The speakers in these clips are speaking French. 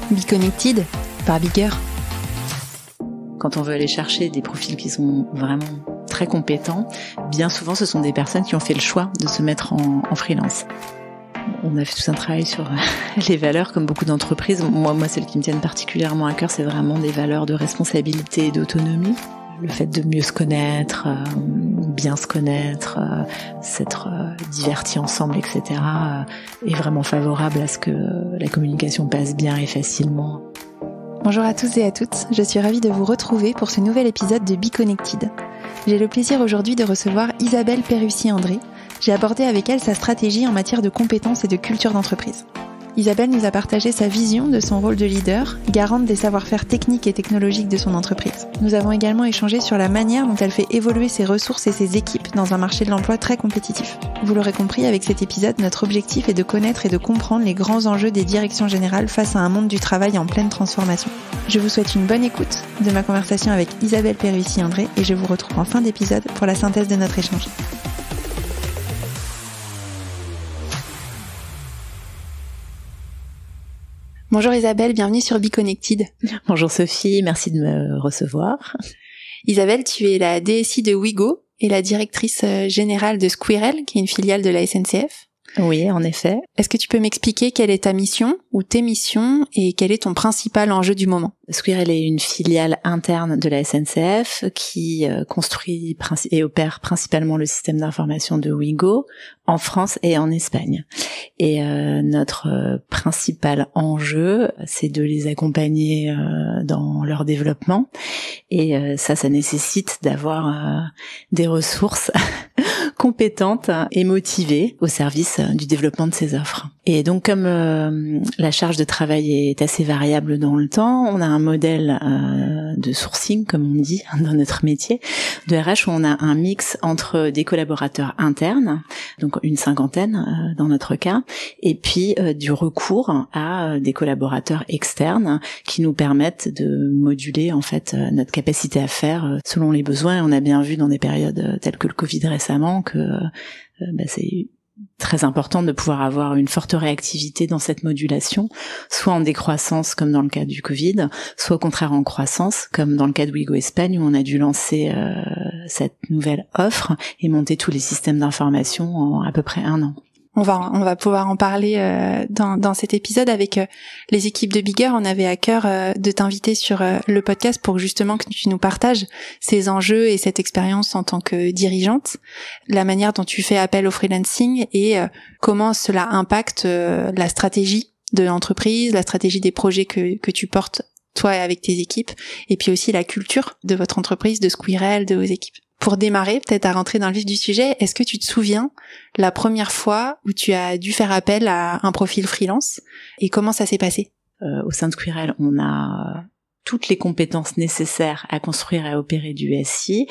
Be Connected par Bigger. Quand on veut aller chercher des profils qui sont vraiment très compétents, bien souvent ce sont des personnes qui ont fait le choix de se mettre en freelance. On a fait tout un travail sur les valeurs, comme beaucoup d'entreprises. Moi, celles qui me tiennent particulièrement à cœur, c'est vraiment des valeurs de responsabilité et d'autonomie. Le fait de mieux se connaître, bien se connaître, s'être divertis ensemble, etc. Est vraiment favorable à ce que la communication passe bien et facilement. Bonjour à tous et à toutes, je suis ravie de vous retrouver pour ce nouvel épisode de Be Connected. J'ai le plaisir aujourd'hui de recevoir Isabelle Perrussier-André. J'ai abordé avec elle sa stratégie en matière de compétences et de culture d'entreprise. Isabelle nous a partagé sa vision de son rôle de leader, garante des savoir-faire techniques et technologiques de son entreprise. Nous avons également échangé sur la manière dont elle fait évoluer ses ressources et ses équipes dans un marché de l'emploi très compétitif. Vous l'aurez compris, avec cet épisode, notre objectif est de connaître et de comprendre les grands enjeux des directions générales face à un monde du travail en pleine transformation. Je vous souhaite une bonne écoute de ma conversation avec Isabelle Perrussier-André et je vous retrouve en fin d'épisode pour la synthèse de notre échange. Bonjour Isabelle, bienvenue sur Be Connected. Bonjour Sophie, merci de me recevoir. Isabelle, tu es la DSI de Wigo et la directrice générale de Squirrel, qui est une filiale de la SNCF. Oui, en effet. Est-ce que tu peux m'expliquer quelle est ta mission ou tes missions et quel est ton principal enjeu du moment ? Squirrel est une filiale interne de la SNCF qui construit et opère principalement le système d'information de Wigo en France et en Espagne. Et notre principal enjeu, c'est de les accompagner dans leur développement. Et ça nécessite d'avoir des ressources compétentes et motivées au service du développement de ces offres. Et donc comme la charge de travail est assez variable dans le temps, on a un modèle de sourcing, comme on dit dans notre métier, de RH où on a un mix entre des collaborateurs internes, donc une cinquantaine dans notre cas, et puis du recours à des collaborateurs externes qui nous permettent de moduler en fait notre capacité à faire selon les besoins. Et on a bien vu dans des périodes telles que le Covid récemment que c'est très important de pouvoir avoir une forte réactivité dans cette modulation, soit en décroissance comme dans le cas du Covid, soit au contraire en croissance comme dans le cas de Wigo Espagne où on a dû lancer cette nouvelle offre et monter tous les systèmes d'information en à peu près 1 an. On va pouvoir en parler dans cet épisode avec les équipes de Bigger. On avait à cœur de t'inviter sur le podcast pour justement que tu nous partages ces enjeux et cette expérience en tant que dirigeante, la manière dont tu fais appel au freelancing et comment cela impacte la stratégie de l'entreprise, la stratégie des projets que tu portes toi et avec tes équipes, et puis aussi la culture de votre entreprise, de Squirrel, de vos équipes. Pour démarrer, peut-être à rentrer dans le vif du sujet, est-ce que tu te souviens la première fois où tu as dû faire appel à un profil freelance et comment ça s'est passé ? Au sein de Squirrel, on a toutes les compétences nécessaires à construire et à opérer du SI.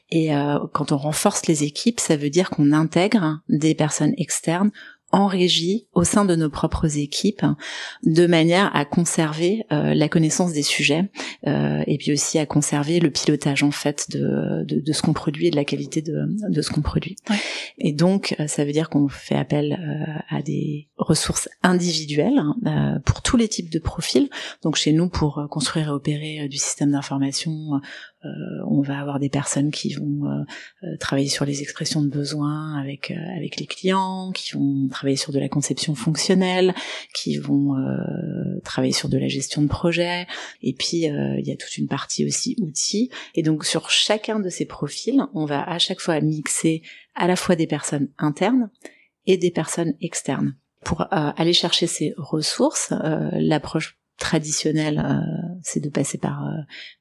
Et quand on renforce les équipes, ça veut dire qu'on intègre des personnes externes en régie au sein de nos propres équipes, de manière à conserver la connaissance des sujets et puis aussi à conserver le pilotage en fait de ce qu'on produit et de la qualité de ce qu'on produit. Ouais. Et donc ça veut dire qu'on fait appel à des ressources individuelles pour tous les types de profils. Donc chez nous, pour construire et opérer du système d'information, on va avoir des personnes qui vont travailler sur les expressions de besoins avec les clients, qui vont travailler sur de la conception fonctionnelle, qui vont travailler sur de la gestion de projet, et puis il y a toute une partie aussi outils. Et donc sur chacun de ces profils, on va à chaque fois mixer à la fois des personnes internes et des personnes externes. Pour aller chercher ces ressources, l'approche traditionnelle, c'est de passer par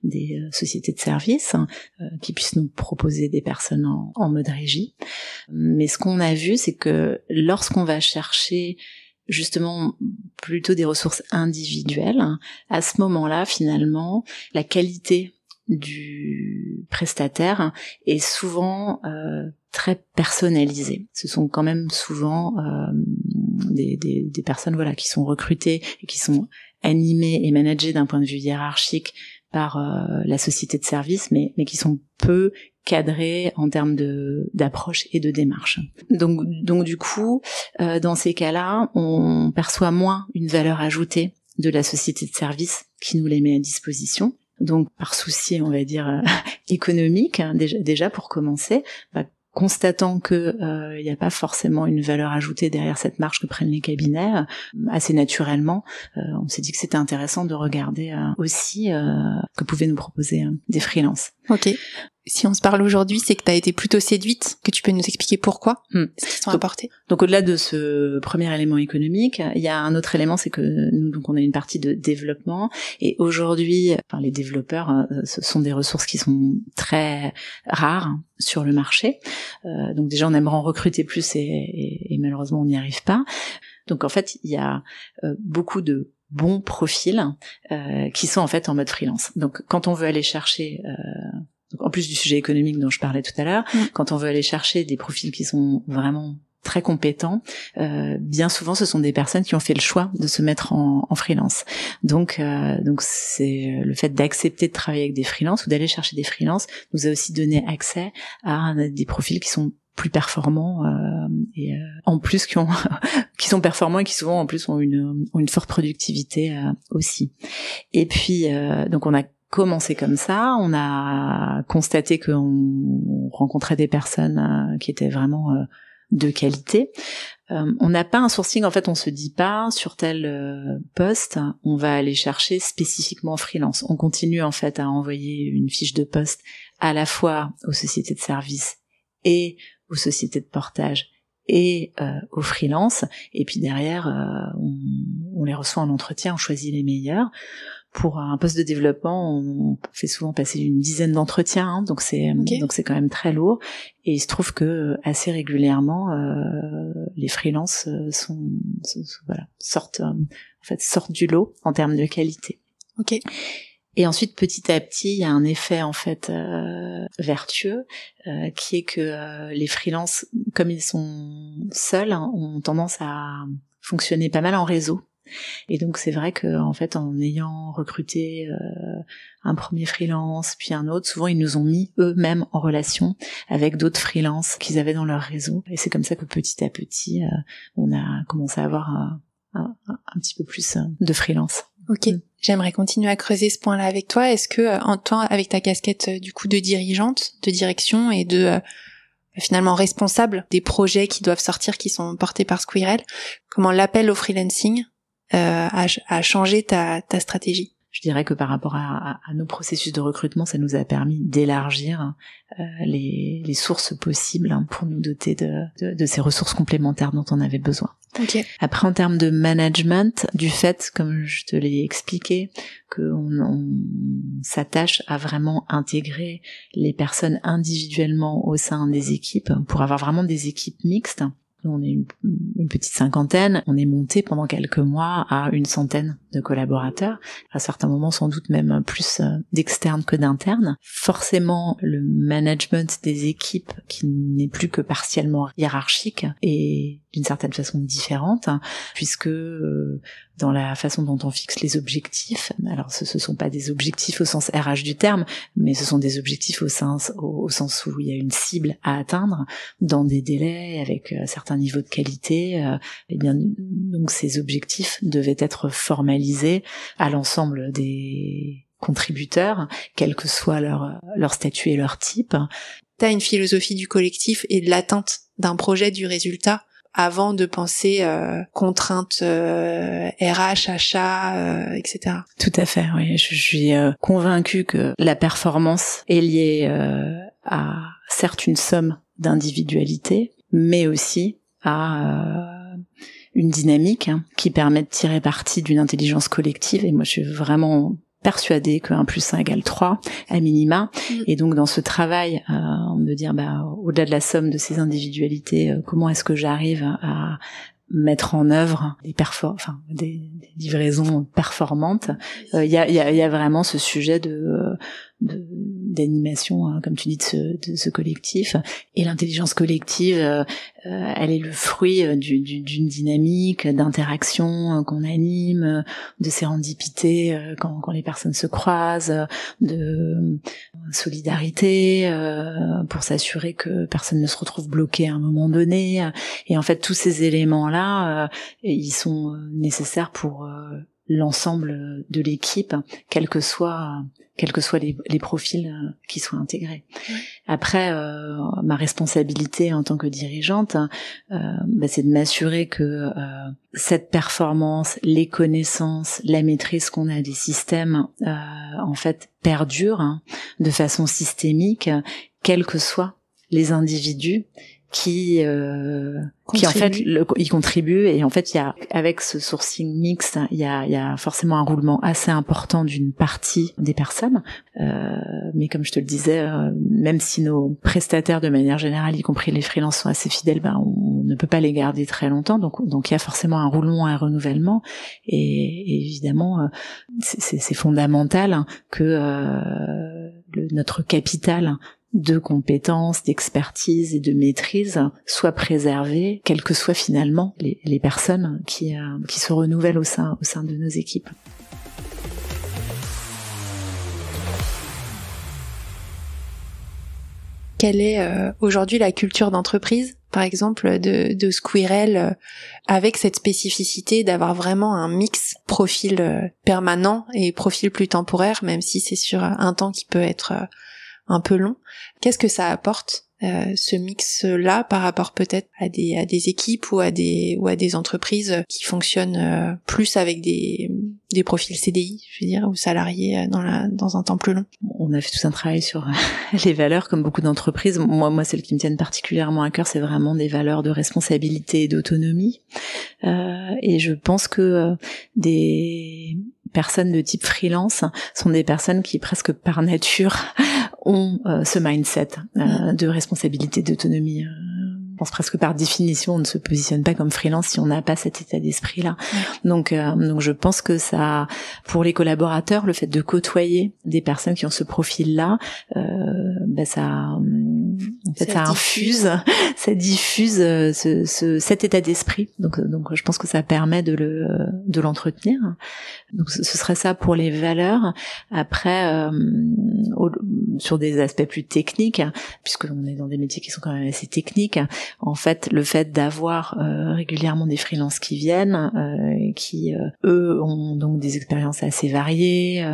des sociétés de services qui puissent nous proposer des personnes en mode régie. Mais ce qu'on a vu, c'est que lorsqu'on va chercher justement plutôt des ressources individuelles, à ce moment-là, finalement, la qualité du prestataire est souvent très personnalisée. Ce sont quand même souvent des personnes qui sont recrutées et qui sont animées et managées d'un point de vue hiérarchique par la société de service, mais qui sont peu cadrées en termes d'approche et de démarche. Donc du coup, dans ces cas-là, on perçoit moins une valeur ajoutée de la société de service qui nous les met à disposition. Donc par souci, on va dire économique, hein, déjà pour commencer, constatant que il n'y a pas forcément une valeur ajoutée derrière cette marge que prennent les cabinets, assez naturellement, on s'est dit que c'était intéressant de regarder aussi que pouvaient nous proposer des freelances. Ok. Si on se parle aujourd'hui, c'est que tu as été plutôt séduite, que tu peux nous expliquer pourquoi, ce qu'ils sont apportés. Donc au-delà de ce premier élément économique, il y a un autre élément, c'est que nous, donc on a une partie de développement, et aujourd'hui, les développeurs, ce sont des ressources qui sont très rares sur le marché. Donc déjà, on aimerait en recruter plus, et malheureusement, on n'y arrive pas. Donc en fait, il y a beaucoup de bons profils qui sont en fait en mode freelance. Donc quand on veut aller chercher en plus du sujet économique dont je parlais tout à l'heure, quand on veut aller chercher des profils qui sont vraiment très compétents, bien souvent ce sont des personnes qui ont fait le choix de se mettre en freelance. Donc c'est le fait d'accepter de travailler avec des freelances ou d'aller chercher des freelances nous a aussi donné accès à des profils qui sont plus performants et en plus qui sont performants et qui souvent en plus ont une forte productivité aussi. Et puis donc on a commencé comme ça, on a constaté qu'on rencontrait des personnes qui étaient vraiment de qualité. On n'a pas un sourcing, en fait, on se dit pas sur tel poste, on va aller chercher spécifiquement en freelance. On continue en fait à envoyer une fiche de poste à la fois aux sociétés de services et aux sociétés de portage et aux freelance. Et puis derrière, on les reçoit en entretien, on choisit les meilleurs. Pour un poste de développement, on fait souvent passer une dizaine d'entretiens, hein, donc c'est quand même très lourd. Et il se trouve que assez régulièrement, les freelances sortent du lot en termes de qualité. Ok. Et ensuite, petit à petit, il y a un effet en fait vertueux qui est que les freelances, comme ils sont seuls, hein, ont tendance à fonctionner pas mal en réseau. Et donc c'est vrai que en fait en ayant recruté un premier freelance puis un autre, souvent ils nous ont mis eux-mêmes en relation avec d'autres freelances qu'ils avaient dans leur réseau. Et c'est comme ça que petit à petit on a commencé à avoir un petit peu plus de freelance. Ok. J'aimerais continuer à creuser ce point-là avec toi. Est-ce que en toi, avec ta casquette du coup de dirigeante, de direction et de finalement responsable des projets qui doivent sortir, qui sont portés par Squirrel, comment l'appel au freelancing a changé ta stratégie? Je dirais que par rapport à nos processus de recrutement, ça nous a permis d'élargir les sources possibles pour nous doter de ces ressources complémentaires dont on avait besoin. Okay. Après, en termes de management, du fait, comme je te l'ai expliqué, qu'on s'attache à vraiment intégrer les personnes individuellement au sein des équipes pour avoir vraiment des équipes mixtes. On est une petite cinquantaine, on est monté pendant quelques mois à une centaine de collaborateurs, à certains moments sans doute même plus d'externes que d'internes. Forcément, le management des équipes qui n'est plus que partiellement hiérarchique est d'une certaine façon différente, puisque dans la façon dont on fixe les objectifs, alors ce sont pas des objectifs au sens RH du terme, mais ce sont des objectifs au sens où il y a une cible à atteindre dans des délais avec un certain niveau de qualité. Et bien donc ces objectifs devaient être formalisés à l'ensemble des contributeurs, quel que soit leur statut et leur type. T'as une philosophie du collectif et de l'atteinte d'un projet, du résultat, avant de penser contraintes RH, achat, etc. Tout à fait, oui. Je suis convaincue que la performance est liée à certes une somme d'individualité, mais aussi à une dynamique qui permet de tirer parti d'une intelligence collective. Et moi, je suis vraiment persuadée que 1 + 1 = 3 à minima. Et donc dans ce travail de dire au-delà de la somme de ces individualités, comment est-ce que j'arrive à mettre en œuvre des livraisons performantes, il y a vraiment ce sujet d'animation, comme tu dis, de ce collectif. Et l'intelligence collective, elle est le fruit d'une dynamique d'interaction qu'on anime, de sérendipité quand les personnes se croisent, de solidarité pour s'assurer que personne ne se retrouve bloqué à un moment donné. Et en fait, tous ces éléments-là, ils sont nécessaires pour l'ensemble de l'équipe, quels que soient les profils qui soient intégrés. Après, ma responsabilité en tant que dirigeante, c'est de m'assurer que cette performance, les connaissances, la maîtrise qu'on a des systèmes, en fait, perdurent de façon systémique, quels que soient les individus qui en fait y contribuent. Et en fait, il y a, avec ce sourcing mixte, il y a forcément un roulement assez important d'une partie des personnes, mais comme je te le disais, même si nos prestataires de manière générale, y compris les freelances, sont assez fidèles, on ne peut pas les garder très longtemps, donc il y a forcément un roulement, un renouvellement, et évidemment c'est fondamental que notre capital de compétences, d'expertise et de maîtrise soient préservées, quelles que soient finalement les personnes qui se renouvellent au sein de nos équipes. Quelle est aujourd'hui la culture d'entreprise, par exemple, de Squirrel, avec cette spécificité d'avoir vraiment un mix profil permanent et profil plus temporaire, même si c'est sur un temps qui peut être un peu long. Qu'est-ce que ça apporte ce mix-là par rapport peut-être à des équipes ou à des entreprises qui fonctionnent plus avec des profils CDI, je veux dire, ou salariés dans un temps plus long? On a fait tout un travail sur les valeurs, comme beaucoup d'entreprises. Moi, celles qui me tiennent particulièrement à cœur, c'est vraiment des valeurs de responsabilité et d'autonomie. Et je pense que des personnes de type freelance sont des personnes qui, presque par nature, ont ce mindset de responsabilité, d'autonomie. Je pense presque par définition, on ne se positionne pas comme freelance si on n'a pas cet état d'esprit-là. Donc je pense que ça, pour les collaborateurs, le fait de côtoyer des personnes qui ont ce profil-là, ça infuse, ça diffuse cet état d'esprit. Donc je pense que ça permet de l'entretenir. Donc ce serait ça pour les valeurs. Après, sur des aspects plus techniques, puisque on est dans des métiers qui sont quand même assez techniques, en fait, le fait d'avoir régulièrement des freelances qui viennent, qui eux ont donc des expériences assez variées,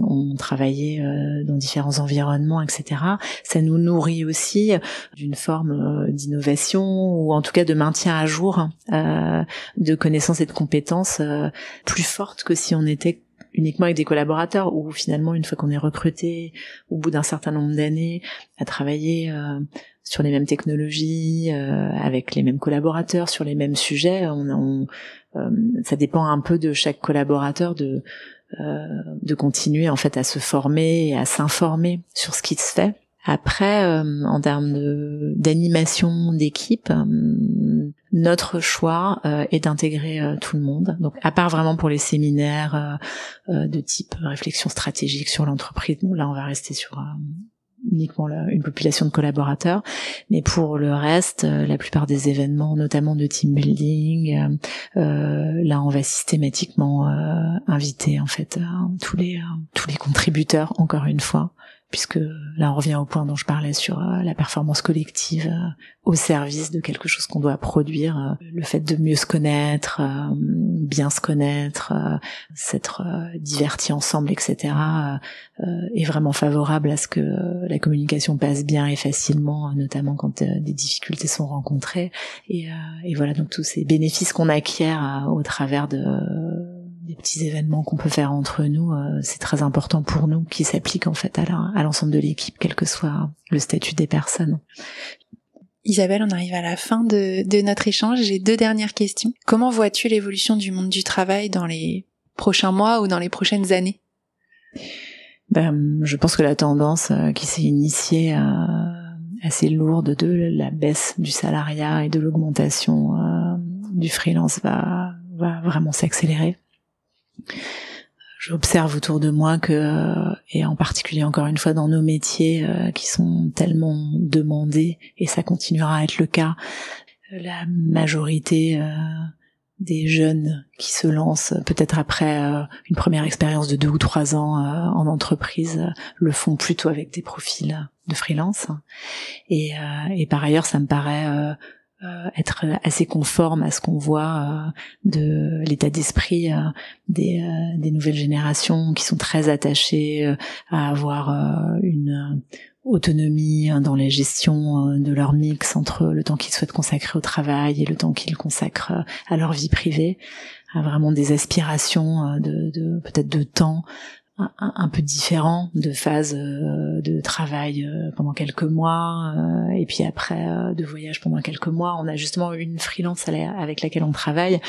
ont travaillé dans différents environnements, etc. Ça nous nourrit aussi d'une forme d'innovation, ou en tout cas de maintien à jour de connaissances et de compétences plus fortes que si on était uniquement avec des collaborateurs, où finalement, une fois qu'on est recruté, au bout d'un certain nombre d'années, à travailler sur les mêmes technologies, avec les mêmes collaborateurs, sur les mêmes sujets, ça dépend un peu de chaque collaborateur de continuer en fait à se former et à s'informer sur ce qui se fait. Après, en termes d'animation d'équipe, notre choix est d'intégrer tout le monde. Donc, à part vraiment pour les séminaires de type réflexion stratégique sur l'entreprise, là on va rester sur uniquement une population de collaborateurs, mais pour le reste, la plupart des événements, notamment de team building, là on va systématiquement inviter en fait tous les contributeurs, encore une fois, puisque là on revient au point dont je parlais sur la performance collective au service de quelque chose qu'on doit produire, le fait de mieux se connaître, bien se connaître, s'être divertis ensemble, etc. Est vraiment favorable à ce que la communication passe bien et facilement, notamment quand des difficultés sont rencontrées, et voilà, donc tous ces bénéfices qu'on acquiert au travers des petits événements qu'on peut faire entre nous, c'est très important pour nous, qui s'appliquent en fait à l'ensemble de l'équipe, quel que soit le statut des personnes. Isabelle, on arrive à la fin de notre échange. J'ai 2 dernières questions. Comment vois-tu l'évolution du monde du travail dans les prochains mois ou dans les prochaines années? Je pense que la tendance qui s'est initiée assez lourde de la baisse du salariat et de l'augmentation du freelance va vraiment s'accélérer. J'observe autour de moi que, et en particulier encore une fois dans nos métiers qui sont tellement demandés, et ça continuera à être le cas, la majorité des jeunes qui se lancent peut-être après une première expérience de 2 ou 3 ans en entreprise le font plutôt avec des profils de freelance. Et par ailleurs, ça me paraît être assez conforme à ce qu'on voit de l'état d'esprit des nouvelles générations qui sont très attachées à avoir une autonomie dans la gestion de leur mix entre le temps qu'ils souhaitent consacrer au travail et le temps qu'ils consacrent à leur vie privée, à vraiment des aspirations de peut-être de temps un peu différent, de phase de travail pendant quelques mois et puis après de voyage pendant quelques mois. On a justement une freelance avec laquelle on travaille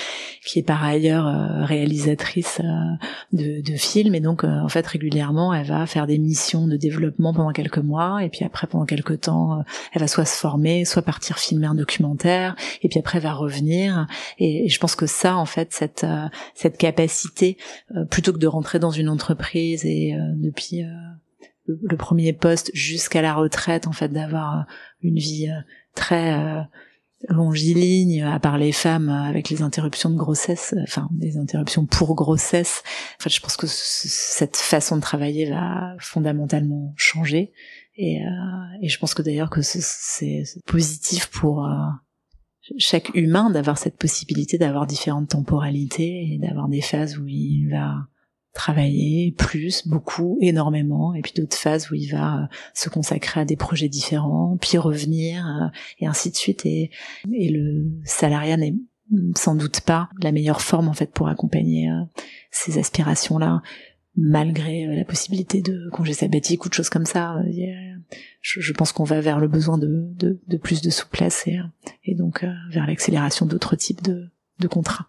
qui est par ailleurs réalisatrice de films, et donc en fait régulièrement elle va faire des missions de développement pendant quelques mois, et puis après pendant quelques temps elle va soit se former, soit partir filmer un documentaire, et puis après elle va revenir, et je pense que ça en fait cette capacité plutôt que de rentrer dans une entreprise et depuis le premier poste jusqu'à la retraite, en fait, d'avoir une vie très longiligne, à part les femmes avec les interruptions de grossesse, enfin des interruptions pour grossesse. En fait, je pense que cette façon de travailler va fondamentalement changer, et je pense que d'ailleurs que c'est positif pour chaque humain d'avoir cette possibilité d'avoir différentes temporalités et d'avoir des phases où il va travailler plus, beaucoup, énormément, et puis d'autres phases où il va se consacrer à des projets différents, puis revenir, et ainsi de suite. Et le salariat n'est sans doute pas la meilleure forme en fait pour accompagner ces aspirations-là, malgré la possibilité de congés sabbatiques ou de choses comme ça. Je pense qu'on va vers le besoin de plus de souplesse et donc vers l'accélération d'autres types de contrats.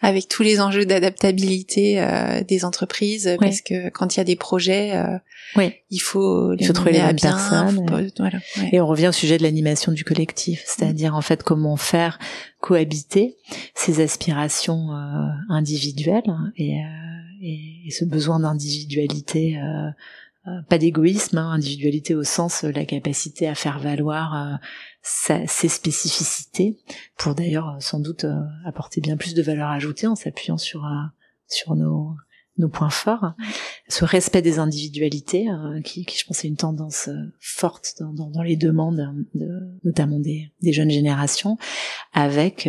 Avec tous les enjeux d'adaptabilité des entreprises, oui. Parce que quand il y a des projets, oui. il faut trouver les bonnes personnes. Voilà, ouais. Et on revient au sujet de l'animation du collectif, c'est-à-dire en fait comment faire cohabiter ces aspirations individuelles et ce besoin d'individualité, pas d'égoïsme, individualité au sens la capacité à faire valoir ses spécificités, pour d'ailleurs sans doute apporter bien plus de valeur ajoutée en s'appuyant sur nos points forts. Ce respect des individualités qui je pense est une tendance forte dans les demandes notamment des jeunes générations, avec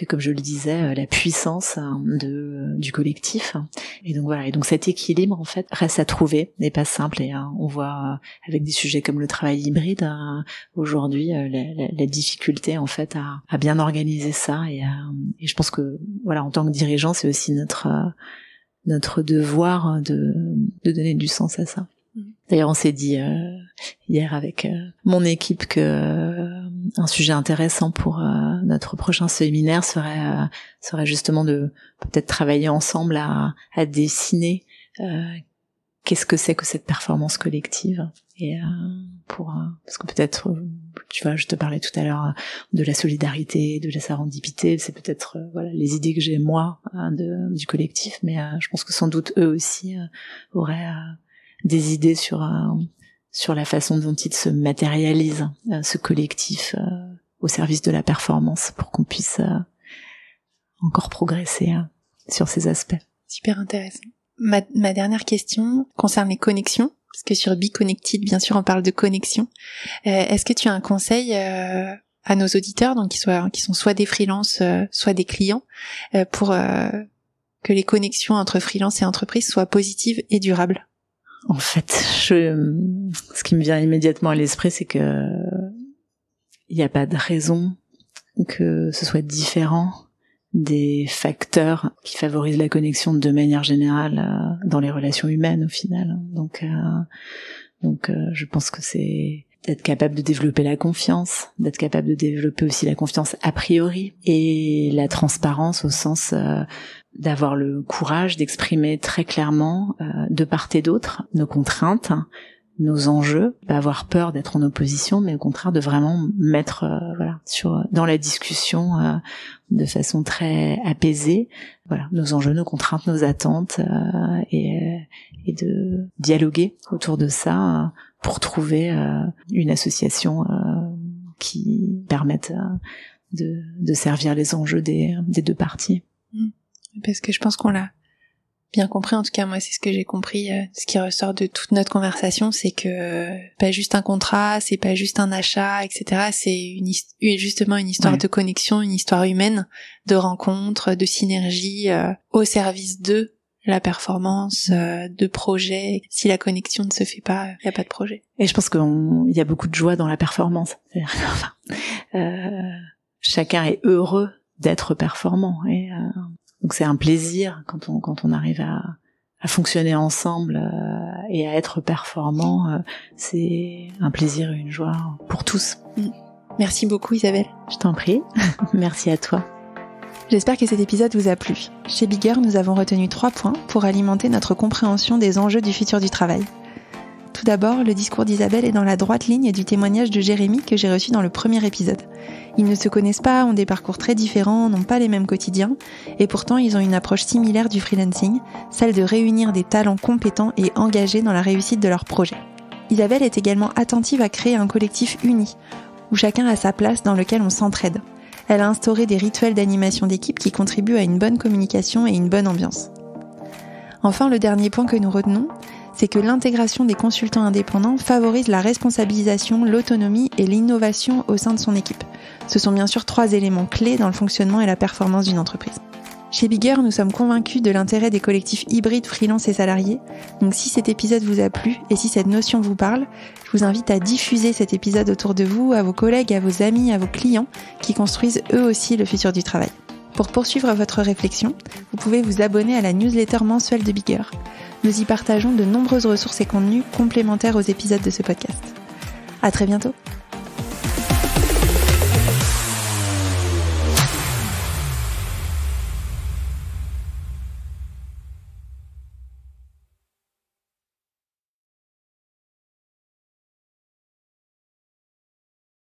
comme je le disais la puissance du collectif. Et donc voilà, et donc cet équilibre en fait reste à trouver, n'est pas simple, et on voit avec des sujets comme le travail hybride aujourd'hui la difficulté en fait à bien organiser ça, et je pense que voilà, en tant que dirigeant, c'est aussi notre devoir de donner du sens à ça. D'ailleurs, on s'est dit hier avec mon équipe que un sujet intéressant pour notre prochain séminaire serait justement de peut-être travailler ensemble à dessiner qu'est-ce que c'est que cette performance collective, et parce que peut-être tu vois, je te parlais tout à l'heure de la solidarité, de la sérendipité, c'est peut-être voilà les idées que j'ai moi du collectif, mais je pense que sans doute eux aussi auraient des idées sur la façon dont il se matérialise ce collectif au service de la performance, pour qu'on puisse encore progresser sur ces aspects. Super intéressant. Ma dernière question concerne les connexions, parce que sur BeConnected, bien sûr, on parle de connexion. Est-ce que tu as un conseil à nos auditeurs, donc qui sont soit des freelances, soit des clients, pour que les connexions entre freelance et entreprise soient positives et durables? En fait, ce qui me vient immédiatement à l'esprit, c'est que il n'y a pas de raison que ce soit différent des facteurs qui favorisent la connexion de manière générale dans les relations humaines au final. Donc je pense que c'est d'être capable de développer la confiance, d'être capable de développer aussi la confiance a priori, et la transparence au sens d'avoir le courage d'exprimer très clairement de part et d'autre nos contraintes, nos enjeux, pas avoir peur d'être en opposition, mais au contraire de vraiment mettre dans la discussion de façon très apaisée, voilà, nos enjeux, nos contraintes, nos attentes, et de dialoguer autour de ça pour trouver une association qui permette de servir les enjeux des deux parties. Parce que je pense qu'on l'a Bien compris, en tout cas moi c'est ce que j'ai compris, ce qui ressort de toute notre conversation, c'est que pas juste un contrat, c'est pas juste un achat, etc. C'est justement une histoire de connexion, une histoire humaine, de rencontre, de synergie, au service de la performance, de projet. Si la connexion ne se fait pas, il n'y a pas de projet. Et je pense qu'il y a beaucoup de joie dans la performance. Chacun est heureux d'être performant et donc c'est un plaisir quand on arrive à fonctionner ensemble et à être performant. C'est un plaisir et une joie pour tous. Merci beaucoup Isabelle. Je t'en prie. Merci à toi. J'espère que cet épisode vous a plu. Chez Bigger, nous avons retenu 3 points pour alimenter notre compréhension des enjeux du futur du travail. Tout d'abord, le discours d'Isabelle est dans la droite ligne du témoignage de Jérémy que j'ai reçu dans le premier épisode. Ils ne se connaissent pas, ont des parcours très différents, n'ont pas les mêmes quotidiens, et pourtant ils ont une approche similaire du freelancing, celle de réunir des talents compétents et engagés dans la réussite de leur projet. Isabelle est également attentive à créer un collectif uni, où chacun a sa place dans lequel on s'entraide. Elle a instauré des rituels d'animation d'équipe qui contribuent à une bonne communication et une bonne ambiance. Enfin, le dernier point que nous retenons, c'est que l'intégration des consultants indépendants favorise la responsabilisation, l'autonomie et l'innovation au sein de son équipe. Ce sont bien sûr 3 éléments clés dans le fonctionnement et la performance d'une entreprise. Chez Bigger, nous sommes convaincus de l'intérêt des collectifs hybrides freelance et salariés. Donc si cet épisode vous a plu et si cette notion vous parle, je vous invite à diffuser cet épisode autour de vous, à vos collègues, à vos amis, à vos clients qui construisent eux aussi le futur du travail. Pour poursuivre votre réflexion, vous pouvez vous abonner à la newsletter mensuelle de Bigger. Nous y partageons de nombreuses ressources et contenus complémentaires aux épisodes de ce podcast. À très bientôt.